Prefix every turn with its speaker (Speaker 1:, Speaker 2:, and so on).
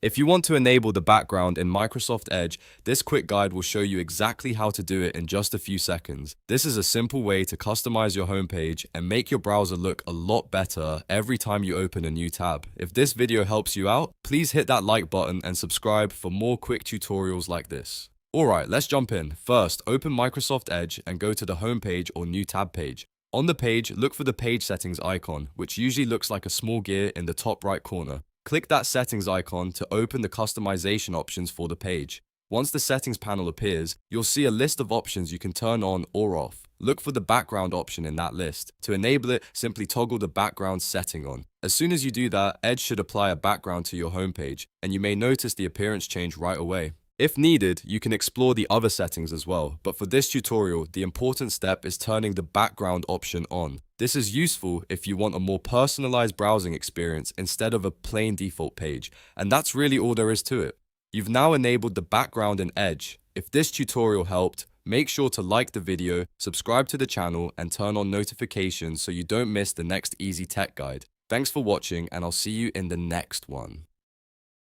Speaker 1: If you want to enable the background in Microsoft Edge, this quick guide will show you exactly how to do it in just a few seconds. This is a simple way to customize your homepage and make your browser look a lot better every time you open a new tab. If this video helps you out, please hit that like button and subscribe for more quick tutorials like this. Alright, let's jump in. First, open Microsoft Edge and go to the homepage or new tab page. On the page, look for the page settings icon, which usually looks like a small gear in the top right corner. Click that settings icon to open the customization options for the page. Once the settings panel appears, you'll see a list of options you can turn on or off. Look for the background option in that list. To enable it, simply toggle the background setting on. As soon as you do that, Edge should apply a background to your homepage, and you may notice the appearance change right away. If needed, you can explore the other settings as well, but for this tutorial, the important step is turning the background option on. This is useful if you want a more personalized browsing experience instead of a plain default page, and that's really all there is to it. You've now enabled the background in Edge. If this tutorial helped, make sure to like the video, subscribe to the channel, and turn on notifications so you don't miss the next easy tech guide. Thanks for watching, and I'll see you in the next one.